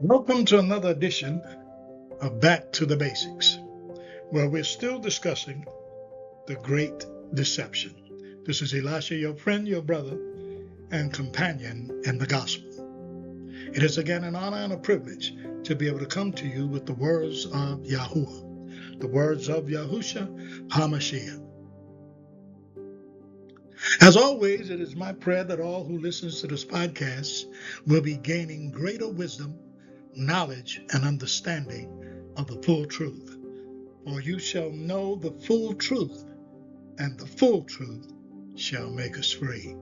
Welcome to another edition of Back to the Basics, where we're still discussing the great deception. This is Elisha, your friend, your brother, and companion in the gospel. It is again an honor and a privilege to be able to come to you with the words of Yahuah, the words of Yahusha HaMashiach. As always, it is my prayer that all who listen to this podcast will be gaining greater wisdom, knowledge, and understanding of the full truth. For you shall know the full truth, and the full truth shall make us free.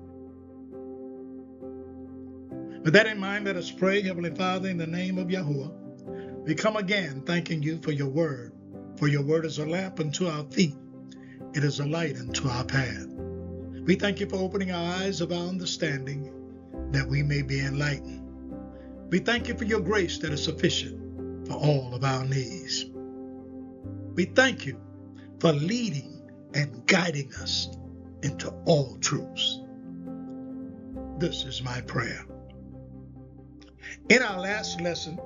With that in mind, let us pray. Heavenly Father, in the name of Yahuah, we come again thanking you for your word. For your word is a lamp unto our feet. It is a light unto our path. We thank you for opening our eyes of our understanding that we may be enlightened. We thank you for your grace that is sufficient for all of our needs. We thank you for leading and guiding us into all truths. This is my prayer. In our last lesson,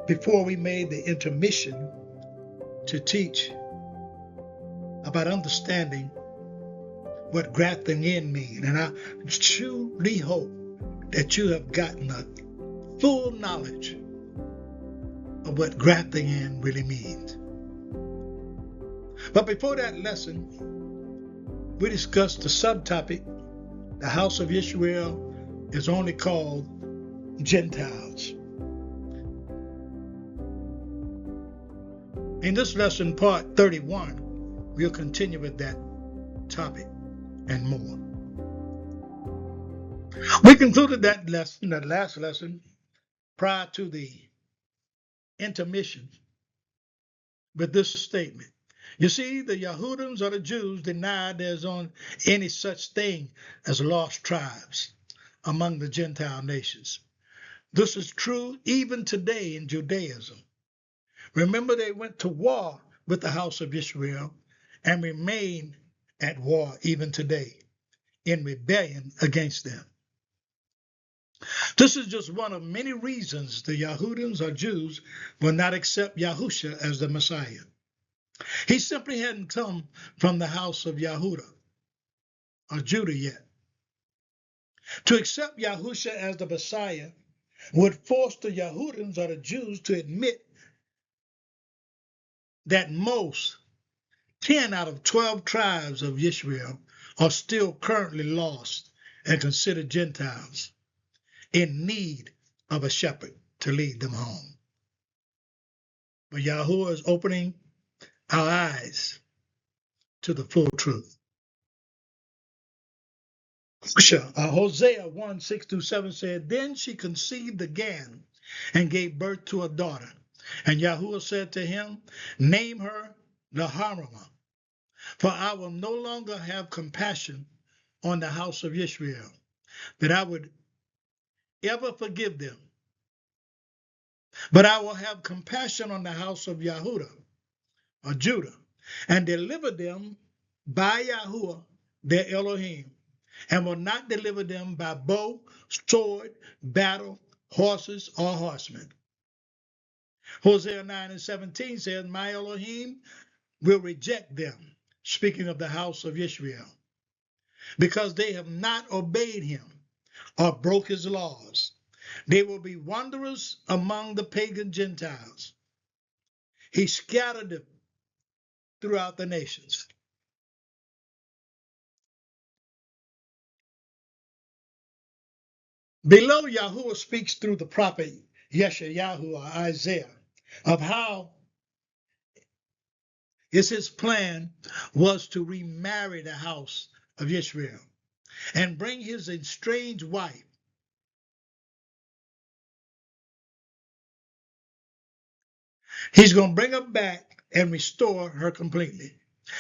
before we made the intermission to teach about understanding what grafting in means, and I truly hope that you have gotten a full knowledge of what grafting in really means. But before that lesson, we discussed the subtopic, the house of Israel is only called Gentiles. In this lesson, part 31, we'll continue with that topic and more. We concluded that last lesson, prior to the intermission, with this statement. You see, the Yahudans or the Jews denied there's on any such thing as lost tribes among the Gentile nations. This is true even today in Judaism. Remember, they went to war with the house of Israel and remain at war even today in rebellion against them. This is just one of many reasons the Yahudans or Jews will not accept Yahusha as the Messiah. He simply hadn't come from the house of Yahudah or Judah yet. To accept Yahusha as the Messiah would force the Yahudans or the Jews to admit that most 10 out of 12 tribes of Israel are still currently lost and considered Gentiles in need of a shepherd to lead them home. But Yahuah is opening our eyes to the full truth. Hosea 1:6-7 said, Then she conceived again and gave birth to a daughter. And Yahuah said to him, Name her Laharamah, for I will no longer have compassion on the house of Israel, that I would ever forgive them. But I will have compassion on the house of Yahudah, or Judah, and deliver them by Yahuah, their Elohim, and will not deliver them by bow, sword, battle, horses, or horsemen. Hosea 9:17 says, My Elohim will reject them, speaking of the house of Israel, because they have not obeyed him or broke his laws. They will be wanderers among the pagan Gentiles. He scattered them throughout the nations. Below, Yahuah speaks through the prophet Yeshayahu or Isaiah of how his plan was to remarry the house of Israel and bring his estranged wife. He's going to bring her back and restore her completely.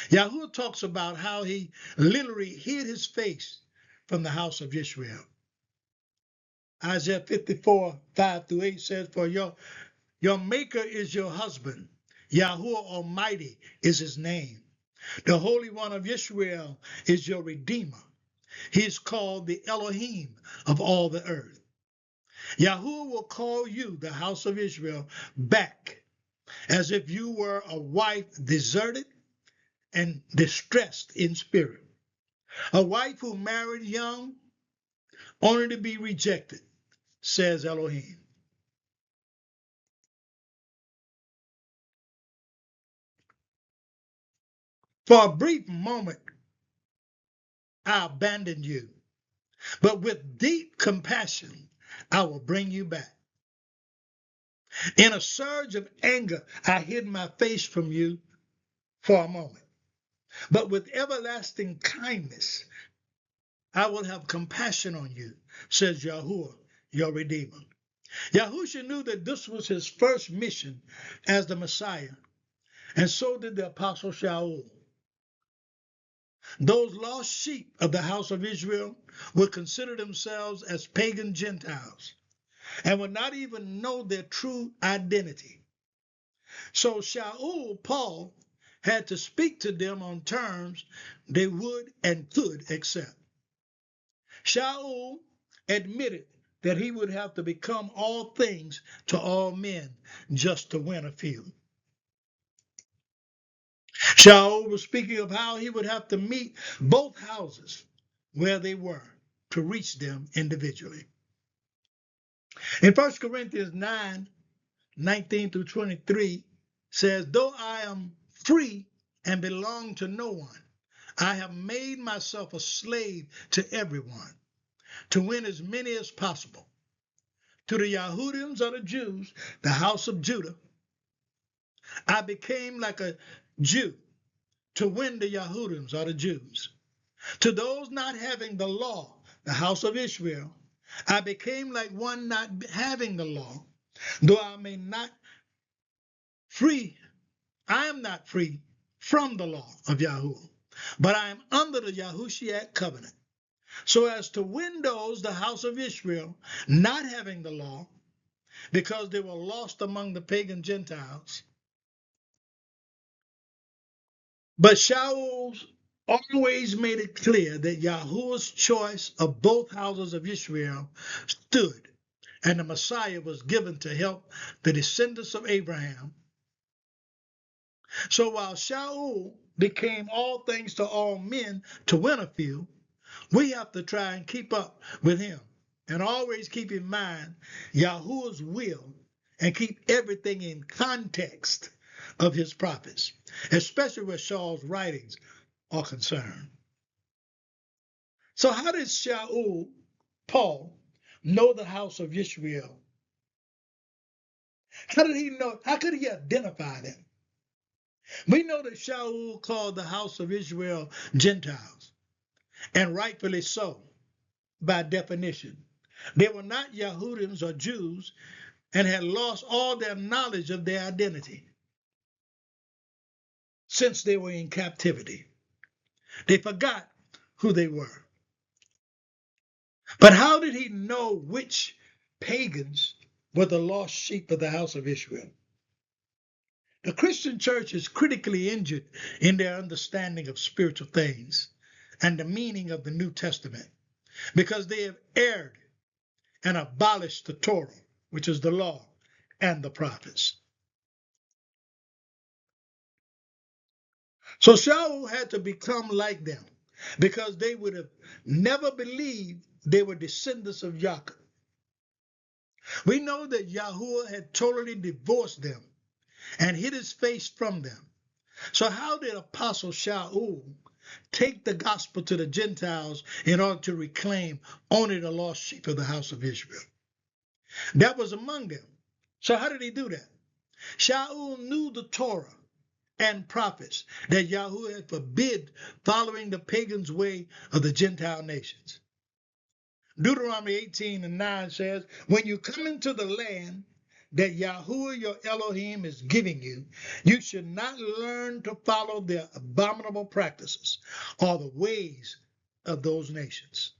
Yahuah talks about how he literally hid his face from the house of Israel. Isaiah 54:5-8 says, For your maker is your husband. Yahuah Almighty is his name. The Holy One of Israel is your Redeemer. He is called the Elohim of all the earth. Yahuah will call you, the house of Israel, back as if you were a wife deserted and distressed in spirit. A wife who married young only to be rejected, says Elohim. For a brief moment, I abandoned you, but with deep compassion, I will bring you back. In a surge of anger, I hid my face from you for a moment, but with everlasting kindness, I will have compassion on you, says Yahuah, your Redeemer. Yahushua knew that this was his first mission as the Messiah, and so did the Apostle Shaul. Those lost sheep of the house of Israel would consider themselves as pagan Gentiles and would not even know their true identity. So Shaul, Paul, had to speak to them on terms they would and could accept. Shaul admitted that he would have to become all things to all men just to win a few. Shaul was speaking of how he would have to meet both houses where they were to reach them individually. In 1 Corinthians 9:19 through 23 says, though I am free and belong to no one, I have made myself a slave to everyone to win as many as possible. To the Yahudims or the Jews, the house of Judah, I became like a Jew to win the Yahudims or the Jews. To those not having the law, the house of Israel, I became like one not having the law, though I am not free from the law of Yahuwah, but I am under the Yahushiach covenant, so as to win those, the house of Israel, not having the law, because they were lost among the pagan Gentiles. But Shaul always made it clear that Yahuwah's choice of both houses of Israel stood, and the Messiah was given to help the descendants of Abraham. So while Shaul became all things to all men to win a few, we have to try and keep up with him and always keep in mind Yahuwah's will and keep everything in context of his prophets, especially where Saul's writings are concerned. So how did Shaul, Paul, know the house of Israel? How did he know? How could he identify them? We know that Shaul called the house of Israel Gentiles, and rightfully so, by definition. They were not Yahudims or Jews and had lost all their knowledge of their identity since they were in captivity. They forgot who they were. But how did he know which pagans were the lost sheep of the house of Israel? The Christian church is critically injured in their understanding of spiritual things and the meaning of the New Testament because they have erred and abolished the Torah, which is the law, and the prophets. So Shaul had to become like them because they would have never believed they were descendants of Jacob. We know that Yahuwah had totally divorced them and hid his face from them. So how did Apostle Shaul take the gospel to the Gentiles in order to reclaim only the lost sheep of the house of Israel? That was among them. So how did he do that? Shaul knew the Torah and prophets that Yahuwah had forbid following the pagans' way of the Gentile nations. Deuteronomy 18:9 says, when you come into the land that Yahuwah your Elohim is giving you, you should not learn to follow their abominable practices or the ways of those nations.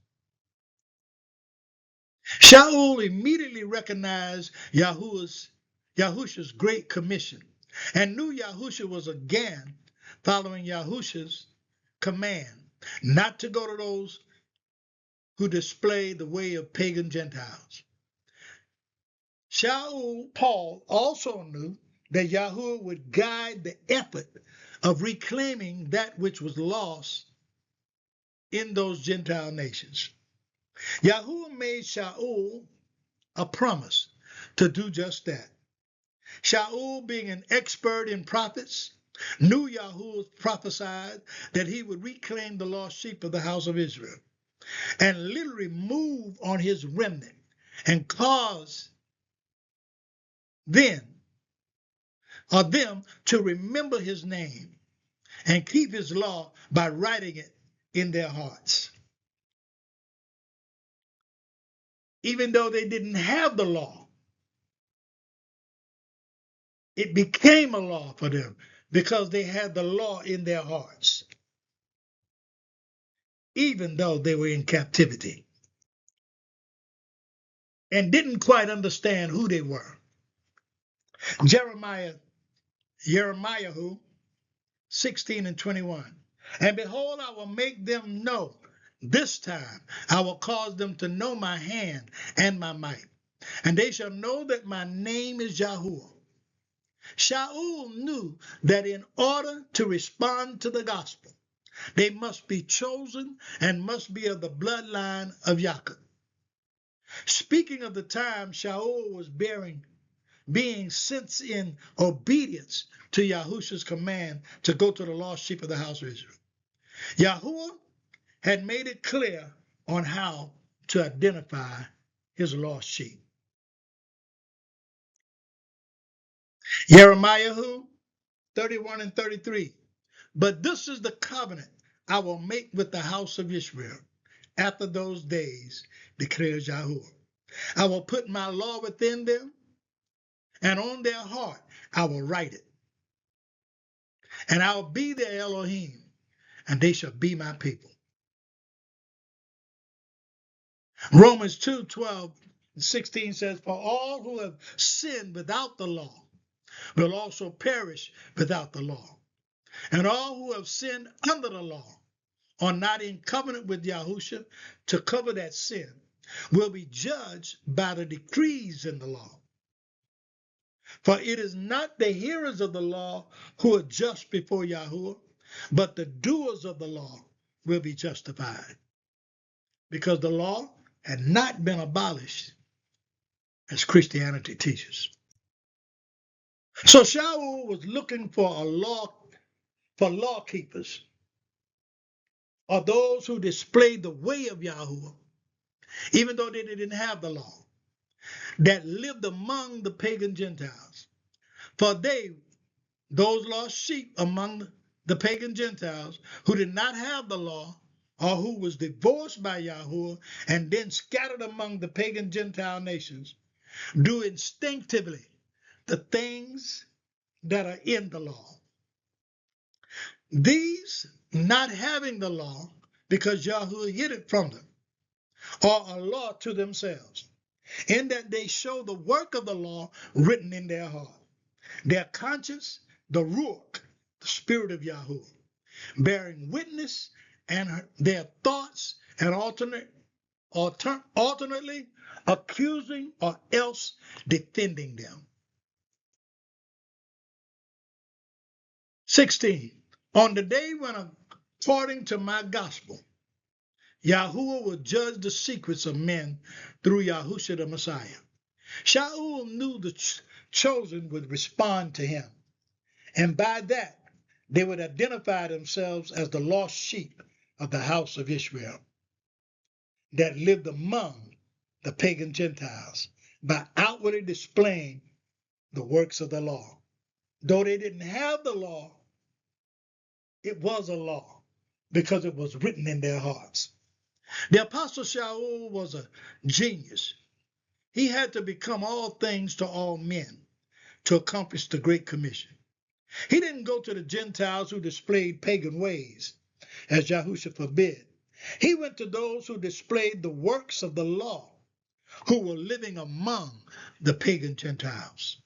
Shaul immediately recognized Yahushua's great commission and knew Yahushua was again following Yahushua's command not to go to those who display the way of pagan Gentiles. Shaul, Paul, also knew that Yahuah would guide the effort of reclaiming that which was lost in those Gentile nations. Yahuah made Shaul a promise to do just that. Shaul, being an expert in prophets, knew Yahuah prophesied that he would reclaim the lost sheep of the house of Israel and literally move on his remnant and cause then or them to remember his name and keep his law by writing it in their hearts. Even though they didn't have the law, it became a law for them because they had the law in their hearts, even though they were in captivity and didn't quite understand who they were. Jeremiah 16:21. And behold, I will make them know this time, I will cause them to know my hand and my might. And they shall know that my name is Yahuah. Shaul knew that in order to respond to the gospel, they must be chosen and must be of the bloodline of Jacob. Speaking of the time Shaul was being sent in obedience to Yahushua's command to go to the lost sheep of the house of Israel. Yahuah had made it clear on how to identify his lost sheep. Jeremiah 31:33. But this is the covenant I will make with the house of Israel after those days, declares Yahuah. I will put my law within them, and on their heart I will write it. And I will be their Elohim, and they shall be my people. Romans 2:12-16 says, for all who have sinned without the law will also perish without the law. And all who have sinned under the law are not in covenant with Yahushua to cover that sin will be judged by the decrees in the law. For it is not the hearers of the law who are just before Yahuwah, but the doers of the law will be justified. Because the law had not been abolished as Christianity teaches. So Shaul was looking for law keepers, or those who displayed the way of Yahuwah, even though they didn't have the law, that lived among the pagan Gentiles. For those lost sheep among the pagan Gentiles who did not have the law, or who was divorced by Yahuwah and then scattered among the pagan Gentile nations, do instinctively the things that are in the law. These, not having the law, because Yahuwah hid it from them, are a law to themselves, in that they show the work of the law written in their heart. Their conscience, the Ruach, the spirit of Yahuwah, bearing witness, and their thoughts, and alternately accusing or else defending them. 16. On the day when, according to my gospel, Yahuwah will judge the secrets of men through Yahushua the Messiah. Shaul knew the chosen would respond to him, and by that they would identify themselves as the lost sheep of the house of Israel that lived among the pagan Gentiles by outwardly displaying the works of the law. Though they didn't have the law, it was a law because it was written in their hearts. The Apostle Shaul was a genius. He had to become all things to all men to accomplish the Great Commission. He didn't go to the Gentiles who displayed pagan ways, as Yahushua forbid. He went to those who displayed the works of the law, who were living among the pagan Gentiles,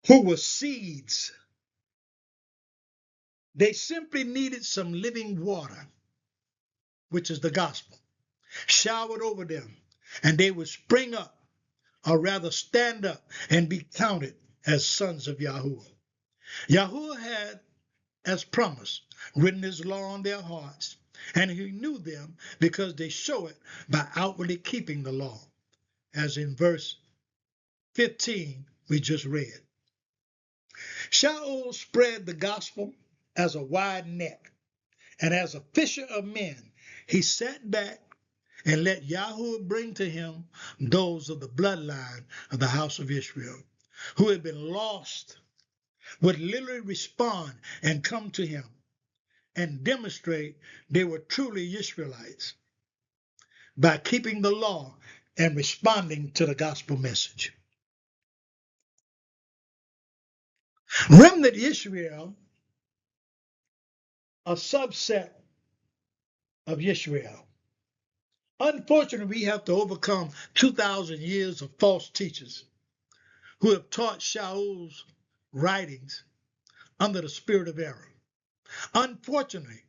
who were seeds. They simply needed some living water which is the gospel, showered over them, and they would spring up, or rather stand up, and be counted as sons of Yahuah. Yahuah had, as promised, written his law on their hearts, and he knew them because they show it by outwardly keeping the law, as in verse 15 we just read. Shaul spread the gospel as a wide net, and as a fisher of men, he sat back and let Yahuah bring to him those of the bloodline of the house of Israel, who had been lost, would literally respond and come to him and demonstrate they were truly Israelites by keeping the law and responding to the gospel message. Remnant Israel, a subset of Israel. Unfortunately, we have to overcome 2,000 years of false teachers who have taught Shaul's writings under the spirit of error. Unfortunately,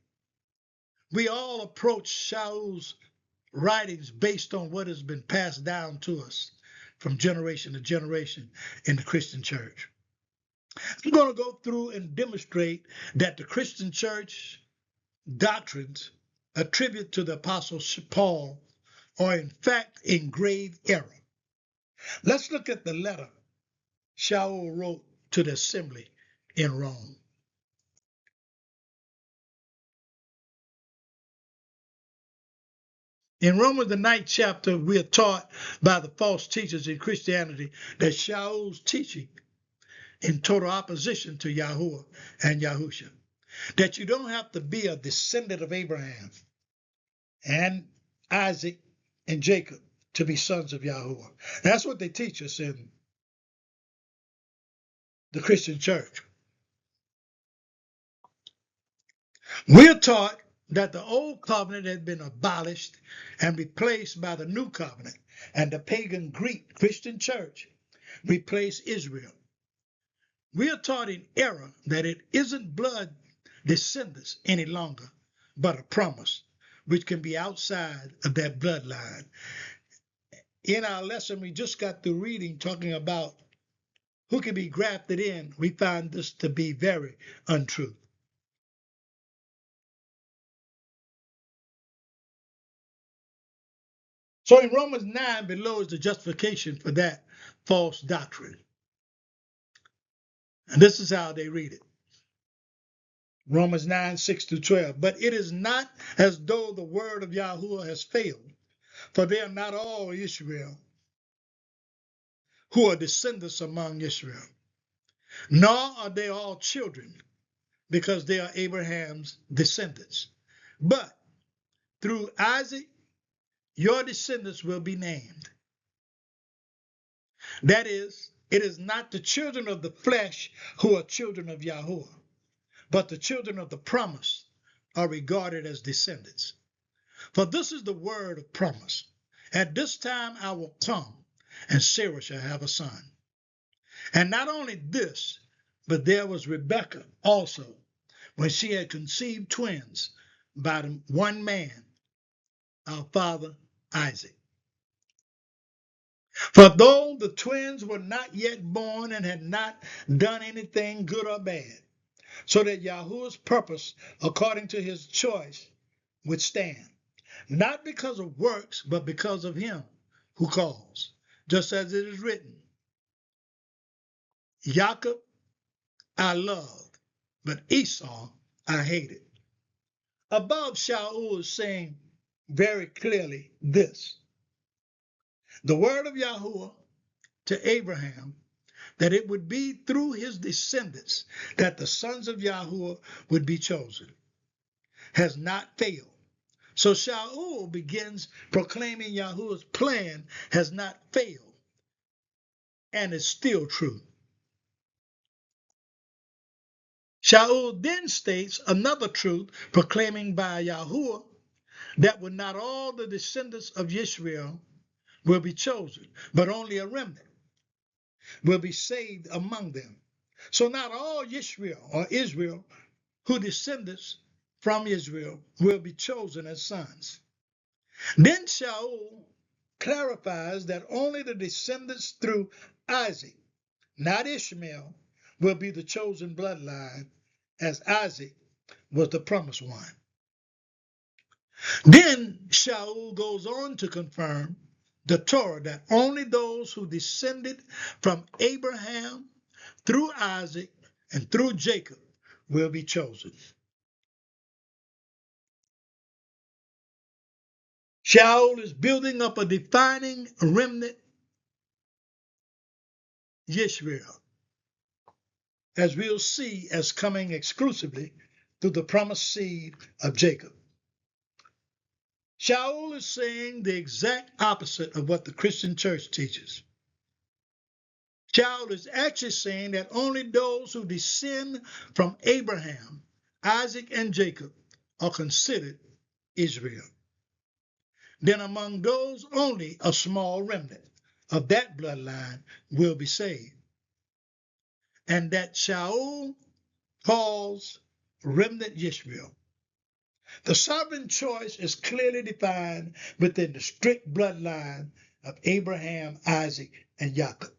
we all approach Shaul's writings based on what has been passed down to us from generation to generation in the Christian church. I'm going to go through and demonstrate that the Christian church doctrines attributed to the Apostle Paul are in fact in grave error. Let's look at the letter Shaul wrote to the assembly in Rome. In Romans, the 9th chapter, we are taught by the false teachers in Christianity that Shaul's teaching in total opposition to Yahuah and Yahusha, that you don't have to be a descendant of Abraham and Isaac and Jacob to be sons of Yahuah. That's what they teach us in the Christian church. We're taught that the old covenant had been abolished and replaced by the new covenant, and the pagan Greek Christian church replaced Israel. We are taught in error that it isn't blood descendants any longer, but a promise, which can be outside of that bloodline. In our lesson we just got through reading, talking about who can be grafted in, we find this to be very untrue. So in Romans 9 below is the justification for that false doctrine. And this is how they read it. Romans 9, 6 through 12. But it is not as though the word of Yahuah has failed, for they are not all Israel who are descendants among Israel, nor are they all children, because they are Abraham's descendants. But through Isaac, your descendants will be named. That is, it is not the children of the flesh who are children of Yahuah, but the children of the promise are regarded as descendants. For this is the word of promise. At this time I will come, and Sarah shall have a son. And not only this, but there was Rebekah also, when she had conceived twins by one man, our father Isaac. For though the twins were not yet born and had not done anything good or bad, so that Yahuwah's purpose, according to his choice, would stand, not because of works, but because of him who calls, just as it is written, Jacob I loved, but Esau I hated. Above, Shaul is saying very clearly this: the word of Yahuah to Abraham, that it would be through his descendants that the sons of Yahuah would be chosen, has not failed. So Shaul begins proclaiming Yahuwah's plan has not failed and is still true. Shaul then states another truth proclaiming by Yahuah that not all the descendants of Israel will be chosen, but only a remnant will be saved among them. So not all Israel or Israel who descendants from Israel will be chosen as sons. Then Shaul clarifies that only the descendants through Isaac, not Ishmael, will be the chosen bloodline, as Isaac was the promised one. Then Shaul goes on to confirm the Torah that only those who descended from Abraham through Isaac and through Jacob will be chosen. Shaul is building up a defining remnant, Yisrael, as we'll see as coming exclusively through the promised seed of Jacob. Shaul is saying the exact opposite of what the Christian church teaches. Shaul is actually saying that only those who descend from Abraham, Isaac, and Jacob are considered Israel. Then among those, only a small remnant of that bloodline will be saved. And that Shaul calls remnant Yisrael. The sovereign choice is clearly defined within the strict bloodline of Abraham, Isaac, and Jacob,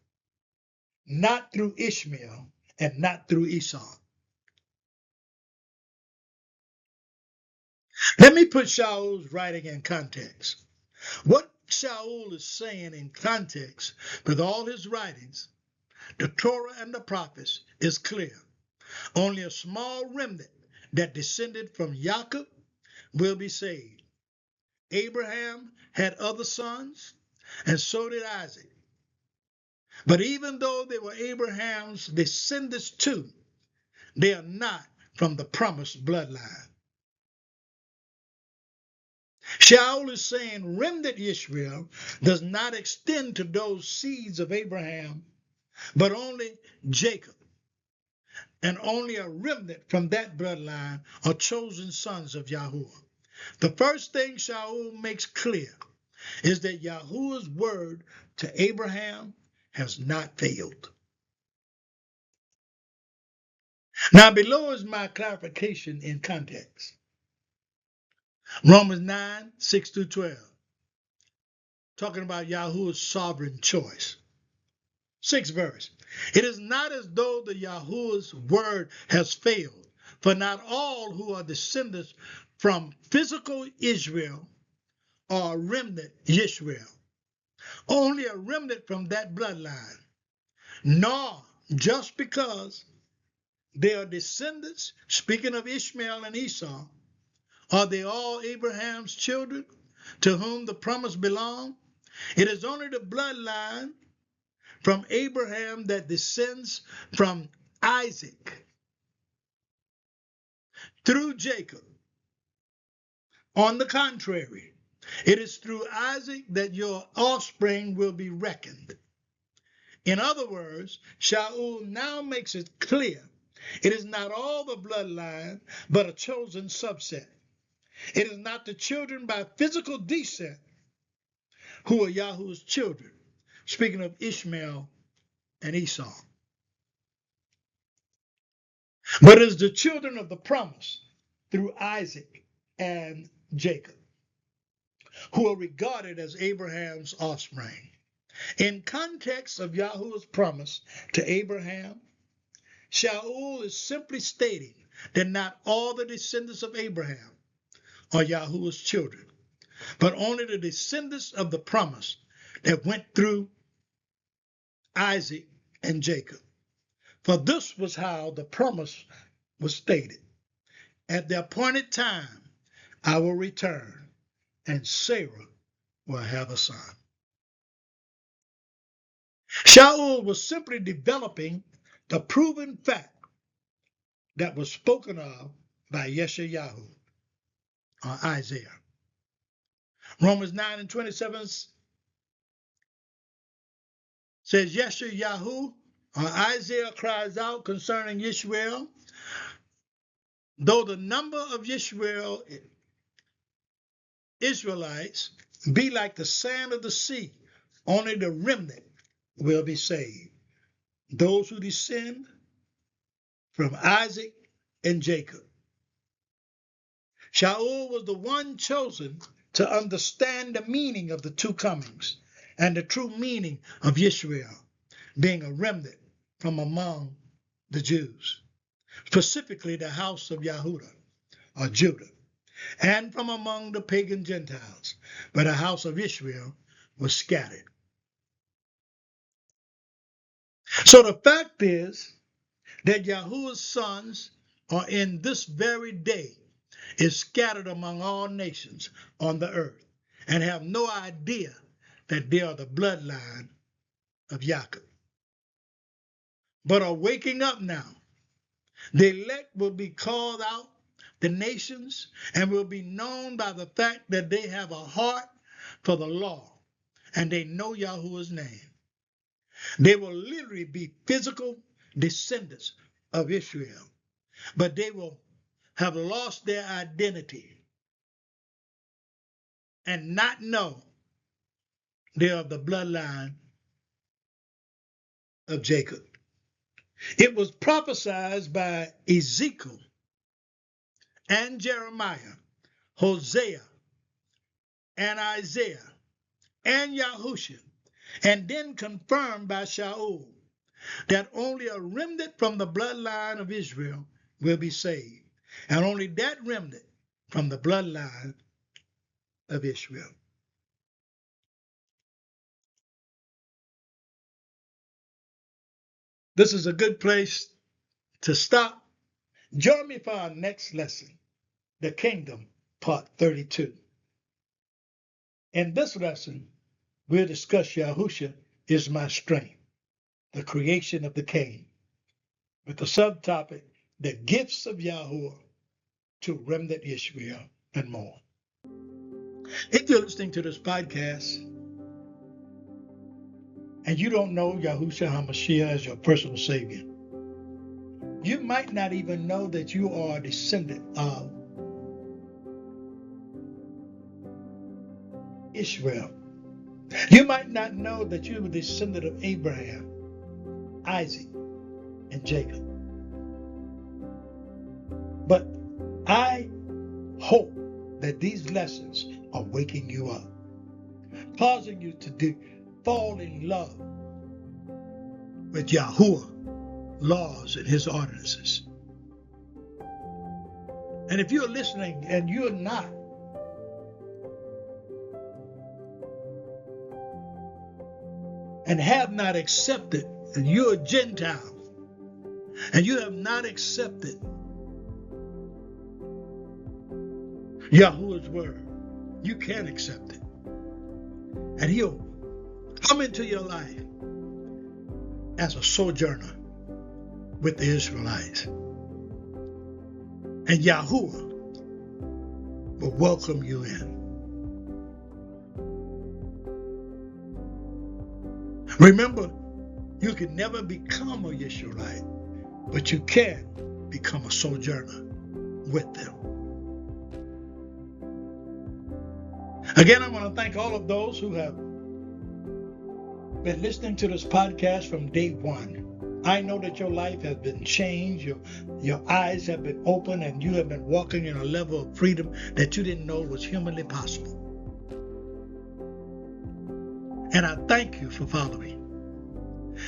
not through Ishmael and not through Esau. Let me put Shaul's writing in context. What Shaul is saying in context with all his writings, the Torah and the prophets, is clear. Only a small remnant that descended from Jacob will be saved. Abraham had other sons, and so did Isaac. But even though they were Abraham's descendants too, they are not from the promised bloodline. Shaul is saying remnant Israel does not extend to those seeds of Abraham, but only Jacob. And only a remnant from that bloodline are chosen sons of Yahuah. The first thing Shaul makes clear is that Yahuwah's word to Abraham has not failed. Now below is my clarification in context. Romans 9, 6 through 12, talking about Yahuwah's sovereign choice. 6th verse. It is not as though the Yahuwah's word has failed, for not all who are descendants from physical Israel are a remnant Yisrael. Only a remnant from that bloodline. Nor just because they are descendants, speaking of Ishmael and Esau, are they all Abraham's children to whom the promise belonged? It is only the bloodline from Abraham that descends from Isaac through Jacob. On the contrary, it is through Isaac that your offspring will be reckoned. In other words, Shaul now makes it clear it is not all the bloodline, but a chosen subset. It is not the children by physical descent who are Yahuwah's children, speaking of Ishmael and Esau, but it is the children of the promise through Isaac and Jacob, who are regarded as Abraham's offspring. In context of Yahuwah's promise to Abraham, Shaul is simply stating that not all the descendants of Abraham are Yahuwah's children, but only the descendants of the promise that went through Isaac and Jacob. For this was how the promise was stated. At the appointed time, I will return, and Sarah will have a son. Shaul was simply developing the proven fact that was spoken of by Yeshayahu or Isaiah. Romans 9 and 27 says Yeshayahu or Isaiah cries out concerning Yisrael, though the number of Israelites be like the sand of the sea, only the remnant will be saved. Those who descend from Isaac and Jacob. Shaul was the one chosen to understand the meaning of the two comings and the true meaning of Israel being a remnant from among the Jews, specifically the house of Yahudah or Judah, and from among the pagan Gentiles, where the house of Israel was scattered. So the fact is that Yahuwah's sons are in this very day is scattered among all nations on the earth and have no idea that they are the bloodline of Jacob, but are waking up now. The elect will be called out, the nations, and will be known by the fact that they have a heart for the law and they know Yahuwah's name. They will literally be physical descendants of Israel, but they will have lost their identity and not know they are the bloodline of Jacob. It was prophesied by Ezekiel and Jeremiah, Hosea and Isaiah and Yahushua, and then confirmed by Shaul that only a remnant from the bloodline of Israel will be saved, and only that remnant from the bloodline of Israel. This is a good place to stop. Join me for our next lesson, The Kingdom, Part 32. In this lesson, we'll discuss Yahushua is my strength, the creation of the King, with the subtopic, the gifts of Yahuwah to remnant Israel, and more. If you're listening to this podcast and you don't know Yahushua HaMashiach as your personal Savior, you might not even know that you are a descendant of Israel. You might not know that you're a descendant of Abraham, Isaac, and Jacob. But I hope that these lessons are waking you up, causing you to fall in love with Yahuwah, laws, and his ordinances. And if you're listening and you're not, and have not accepted, and you're a Gentile, and you have not accepted Yahuwah's word, you can accept it. And he'll come into your life as a sojourner with the Israelites. And Yahuwah will welcome you in. Remember, you can never become a Israelite, but you can become a sojourner with them. Again, I want to thank all of those who have been listening to this podcast from day one. I know that your life has been changed, your eyes have been opened, and you have been walking in a level of freedom that you didn't know was humanly possible. And I thank you for following.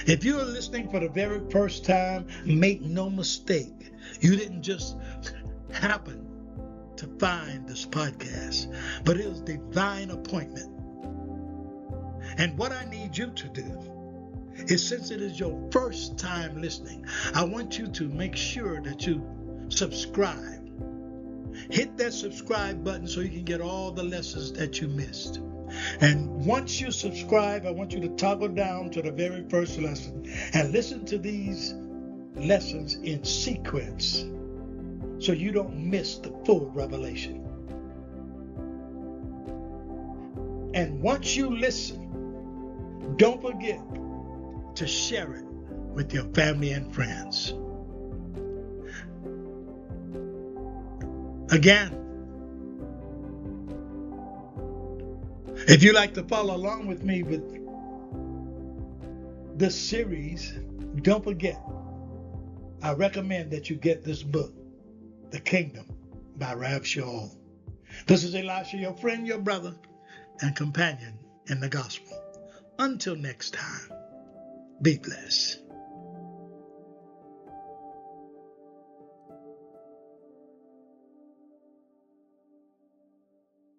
If you are listening for the very first time, make no mistake, you didn't just happen to find this podcast, but it was divine appointment. And what I need you to do is, since it is your first time listening, I want you to make sure that you subscribe. Hit that subscribe button so you can get all the lessons that you missed. And once you subscribe, I want you to toggle down to the very first lesson and listen to these lessons in sequence so you don't miss the full revelation. And once you listen, don't forget to share it with your family and friends. Again, if you like to follow along with me with this series, don't forget, I recommend that you get this book, The Kingdom, by Rab Shaul. This is Elisha, your friend, your brother, and companion in the gospel. Until next time, be blessed.